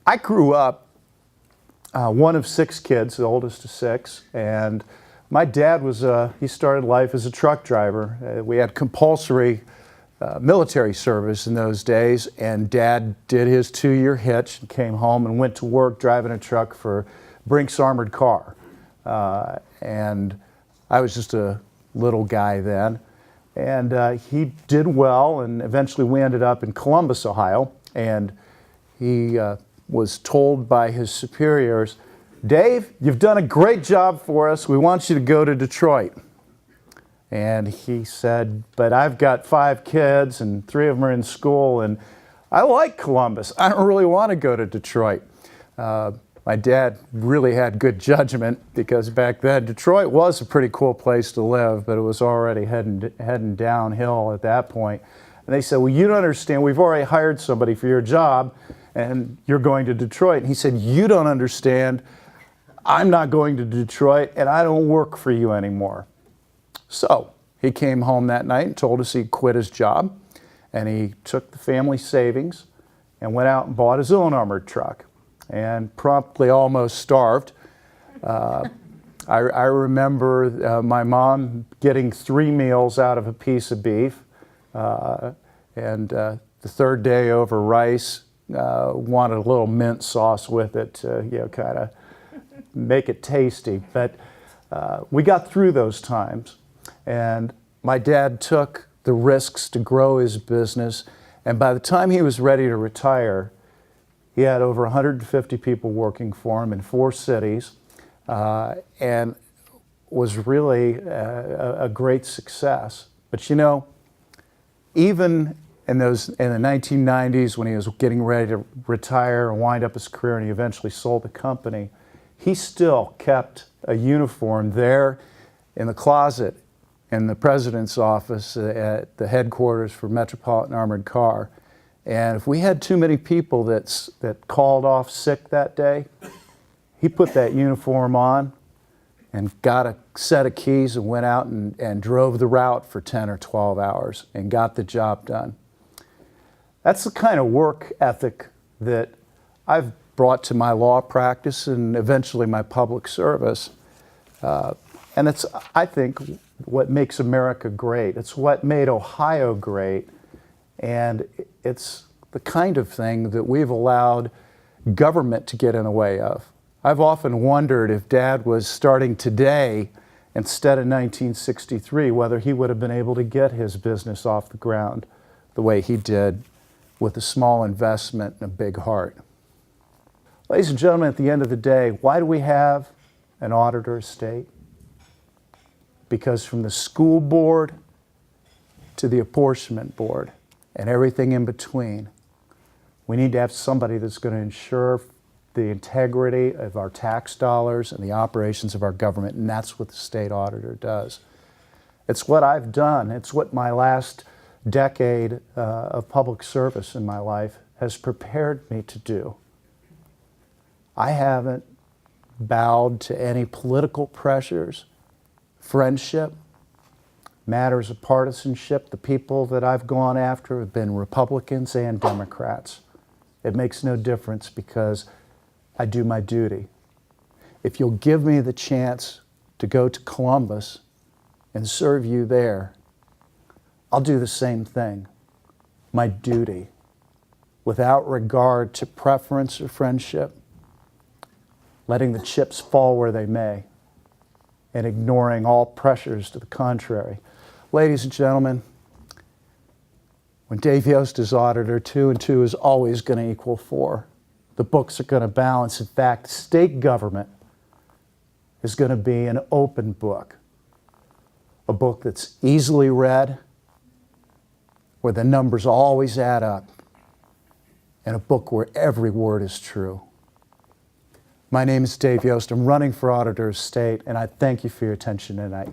I grew up one of 6 kids, the oldest of 6, and my dad was, he started life as a truck driver. We had compulsory military service in those days, and Dad did his 2-year hitch and came home and went to work driving a truck for Brink's Armored Car. And I was just a little guy then. And he did well, and eventually we ended up in Columbus, Ohio, and he was told by his superiors, "Dave, you've done a great job for us. We want you to go to Detroit." And he said, "But I've got 5 kids and 3 of them are in school, and I like Columbus. I don't really want to go to Detroit." My dad really had good judgment, because back then Detroit was a pretty cool place to live, but it was already heading downhill at that point. And they said, "Well, you don't understand. We've already hired somebody for your job, and you're going to Detroit." And he said, "You don't understand. I'm not going to Detroit, and I don't work for you anymore." So he came home that night and told us he'd quit his job, and he took the family savings and went out and bought his own armored truck, and promptly almost starved. I remember my mom getting 3 meals out of a piece of beef, and the 3rd day over rice, wanted a little mint sauce with it to, kind of make it tasty. But we got through those times, and my dad took the risks to grow his business, and by the time he was ready to retire, he had over 150 people working for him in 4 cities, and was really a great success. But even in the 1990s, when he was getting ready to retire and wind up his career, and he eventually sold the company, he still kept a uniform there in the closet in the president's office at the headquarters for Metropolitan Armored Car. And if we had too many people that called off sick that day, he put that uniform on and got a set of keys and went out and drove the route for 10 or 12 hours and got the job done. That's the kind of work ethic that I've brought to my law practice and eventually my public service. And it's, I think, what makes America great. It's what made Ohio great. And it's the kind of thing that we've allowed government to get in the way of. I've often wondered if Dad was starting today instead of 1963, whether he would have been able to get his business off the ground the way he did, with a small investment and a big heart. Ladies and gentlemen, at the end of the day, why do we have an Auditor of State? Because from the school board to the apportionment board and everything in between, we need to have somebody that's going to ensure the integrity of our tax dollars and the operations of our government, and that's what the state auditor does. It's what I've done. It's what my last decade of public service in my life has prepared me to do. I haven't bowed to any political pressures, friendship, matters of partisanship. The people that I've gone after have been Republicans and Democrats. It makes no difference, because I do my duty. If you'll give me the chance to go to Columbus and serve you there, I'll do the same thing, my duty, without regard to preference or friendship, letting the chips fall where they may, and ignoring all pressures to the contrary. Ladies and gentlemen, when Dave Yost is auditor, 2 and 2 is always going to equal 4. The books are going to balance. In fact, state government is going to be an open book, a book that's easily read, where the numbers always add up, and a book where every word is true. My name is Dave Yost. I'm running for Auditor of State, and I thank you for your attention tonight.